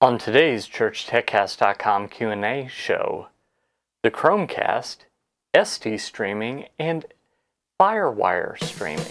On today's ChurchTechCast.com Q&A show, the Chromecast, SD streaming, and Firewire streaming.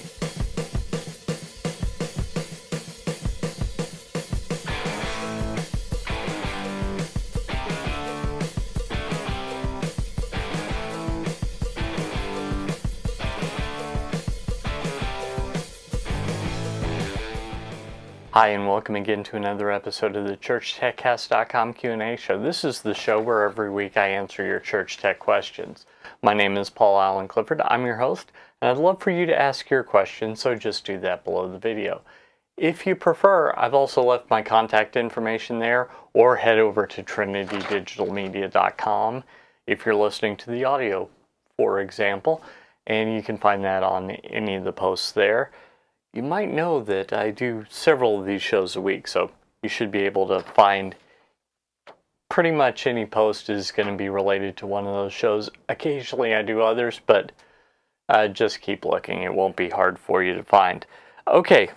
Hi, and welcome again to another episode of the ChurchTechCast.com Q&A show. This is the show where every week I answer your church tech questions. My name is Paul Allen Clifford. I'm your host, and I'd love for you to ask your questions, so just do that below the video. If you prefer, I've also left my contact information there, or head over to trinitydigitalmedia.com if you're listening to the audio, for example, and you can find that on any of the posts there. You might know that I do several of these shows a week, so you should be able to find pretty much any post is going to be related to one of those shows. Occasionally I do others, but just keep looking. It won't be hard for you to find. Okay,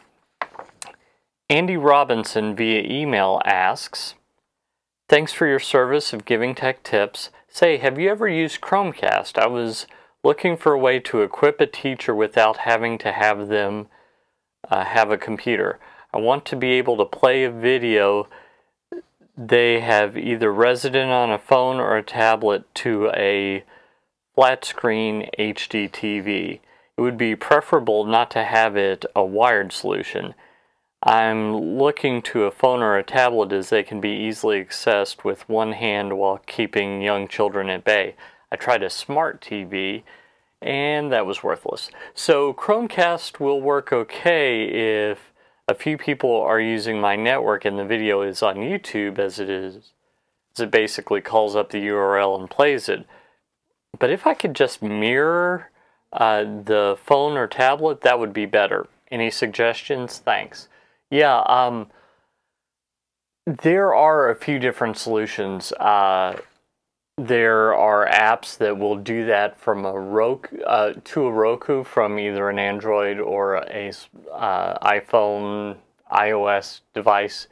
Andy Robinson via email asks, thanks for your service of giving tech tips. Say, have you ever used Chromecast? I was looking for a way to equip a teacher without having to have them have a computer. I want to be able to play a video they have either resident on a phone or a tablet to a flat screen HD TV. It would be preferable not to have it a wired solution. I'm looking to a phone or a tablet as they can be easily accessed with one hand while keeping young children at bay. I tried a smart TV and that was worthless. So Chromecast will work okay if a few people are using my network and the video is on YouTube as it basically calls up the URL and plays it. But if I could just mirror the phone or tablet, that would be better. Any suggestions? Thanks. Yeah, there are a few different solutions. There are apps that will do that from a Roku to a Roku from either an Android or a iPhone, iOS device.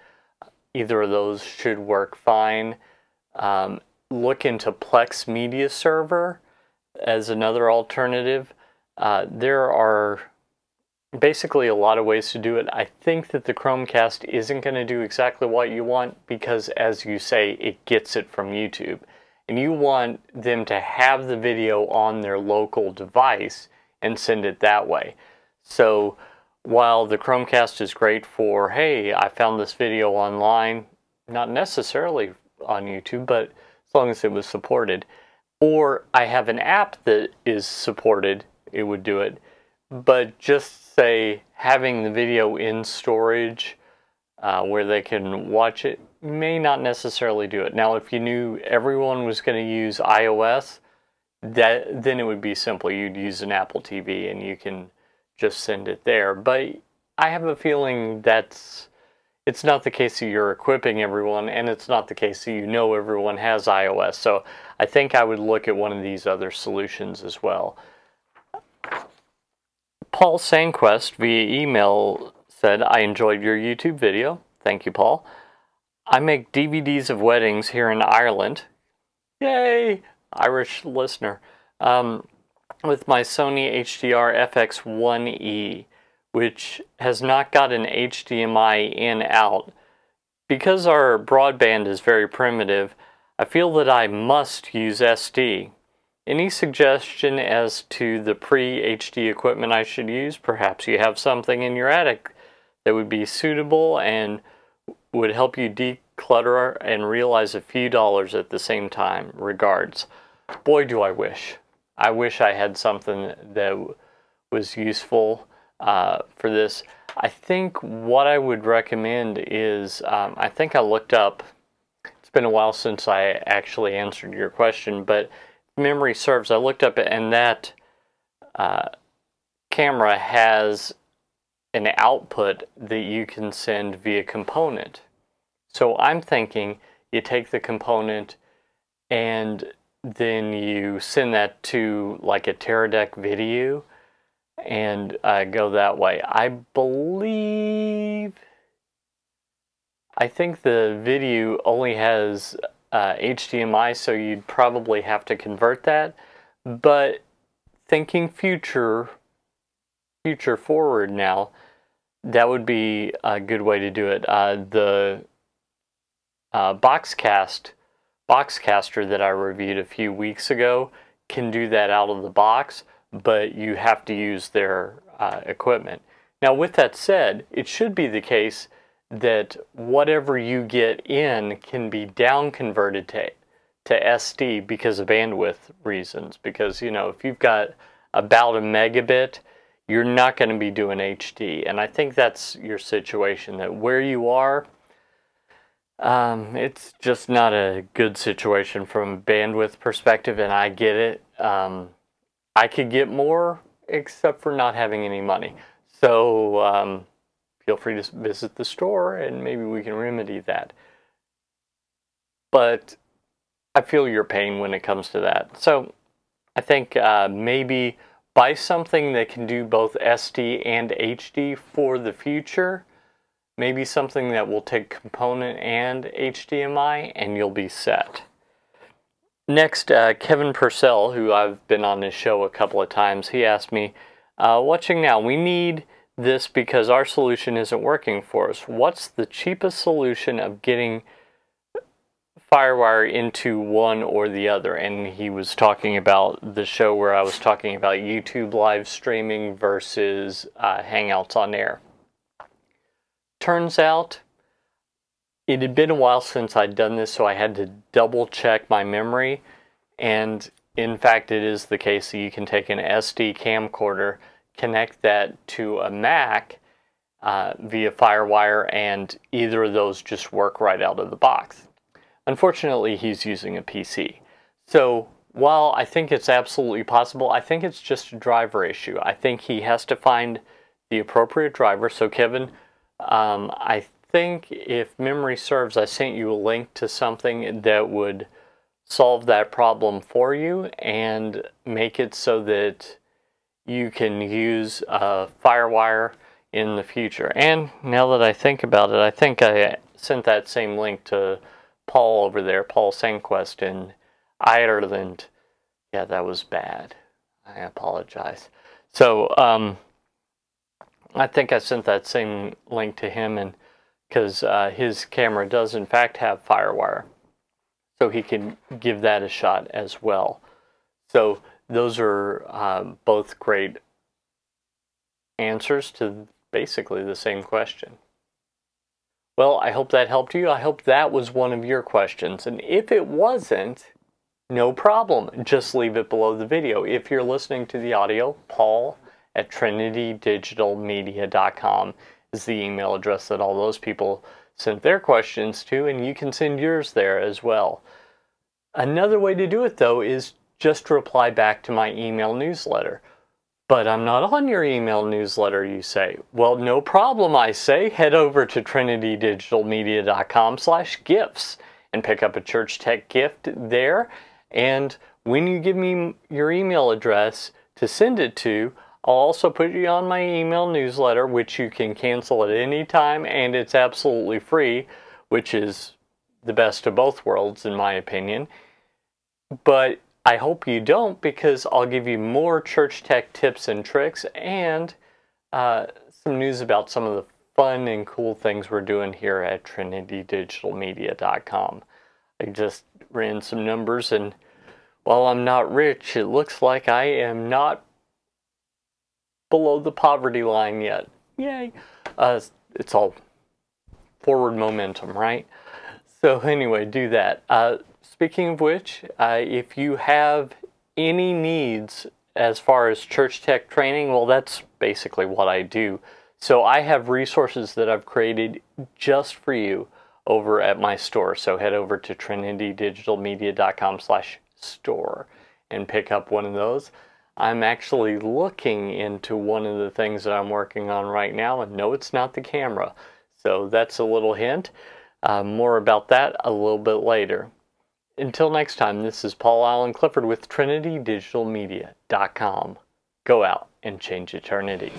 Either of those should work fine. Look into Plex Media Server as another alternative. There are basically a lot of ways to do it. I think that the Chromecast isn't going to do exactly what you want because, as you say, it gets it from YouTube. And you want them to have the video on their local device and send it that way. So while the Chromecast is great for, hey, I found this video online, not necessarily on YouTube, but as long as it was supported, or I have an app that is supported, it would do it. But just say having the video in storage where they can watch it may not necessarily do it. Now, if you knew everyone was going to use iOS, then it would be simple. You'd use an Apple TV and you can just send it there. But I have a feeling it's not the case that you're equipping everyone, and it's not the case that you know everyone has iOS. So I think I would look at one of these other solutions as well. Paul Sanquest via email said, I enjoyed your YouTube video. Thank you, Paul. I make DVDs of weddings here in Ireland. Yay! Irish listener. With my Sony HDR FX1E, which has not got an HDMI in-out. Because our broadband is very primitive, I feel that I must use SD. Any suggestion as to the pre-HD equipment I should use? Perhaps you have something in your attic that would be suitable and would help you declutter and realize a few dollars at the same time. Regards. Boy, do I wish. I wish I had something that was useful for this. I think what I would recommend is, I think I looked up, it's been a while since I actually answered your question, but if memory serves, I looked up and that camera has an output that you can send via component. So I'm thinking you take the component and then you send that to like a Teradek video and go that way. I believe I think the video only has HDMI, so you'd probably have to convert that. But thinking future forward now, that would be a good way to do it. The Boxcaster that I reviewed a few weeks ago can do that out of the box, but you have to use their equipment. Now, with that said, it should be the case that whatever you get in can be down converted to SD because of bandwidth reasons. Because, you know, if you've got about a megabit, you're not going to be doing HD. And I think that's your situation, that where you are, it's just not a good situation from a bandwidth perspective, and I get it. I could get more, except for not having any money. So feel free to visit the store, and maybe we can remedy that. But I feel your pain when it comes to that. So I think maybe buy something that can do both SD and HD for the future. Maybe something that will take component and HDMI, and you'll be set. Next, Kevin Purcell, who I've been on his show a couple of times, he asked me, watching now, we need this because our solution isn't working for us. What's the cheapest solution of getting Firewire into one or the other? And he was talking about the show where I was talking about YouTube live streaming versus Hangouts on Air. Turns out it had been a while since I'd done this, so I had to double check my memory. And in fact, it is the case that you can take an SD camcorder, connect that to a Mac via Firewire, and either of those just work right out of the box. Unfortunately, he's using a PC. So while I think it's absolutely possible, I think it's just a driver issue. I think he has to find the appropriate driver. So Kevin, I think if memory serves, I sent you a link to something that would solve that problem for you and make it so that you can use Firewire in the future. And now that I think about it, I think I sent that same link to Paul over there, Paul Sanquest in Ireland. Yeah, that was bad. I apologize. So I think I sent that same link to him, and because his camera does in fact have Firewire, so he can give that a shot as well. So those are both great answers to basically the same question. Well, I hope that helped you. I hope that was one of your questions. And if it wasn't, no problem. Just leave it below the video. If you're listening to the audio, paul@trinitydigitalmedia.com is the email address that all those people sent their questions to, and you can send yours there as well. Another way to do it, though, is just to reply back to my email newsletter. But I'm not on your email newsletter, you say. Well, no problem, I say. Head over to trinitydigitalmedia.com/gifts and pick up a Church Tech gift there. And when you give me your email address to send it to, I'll also put you on my email newsletter, which you can cancel at any time, and it's absolutely free, which is the best of both worlds, in my opinion. But I hope you don't, because I'll give you more Church Tech tips and tricks and some news about some of the fun and cool things we're doing here at trinitydigitalmedia.com. I just ran some numbers, and while I'm not rich, it looks like I am not below the poverty line yet. Yay! It's all forward momentum, right? So anyway, do that. Speaking of which, if you have any needs as far as Church Tech training, well, that's basically what I do. So I have resources that I've created just for you over at my store. So head over to trinitydigitalmedia.com/store and pick up one of those. I'm actually looking into one of the things that I'm working on right now, and no, it's not the camera. So that's a little hint. More about that a little bit later. Until next time, this is Paul Allen Clifford with trinitydigitalmedia.com. Go out and change eternity.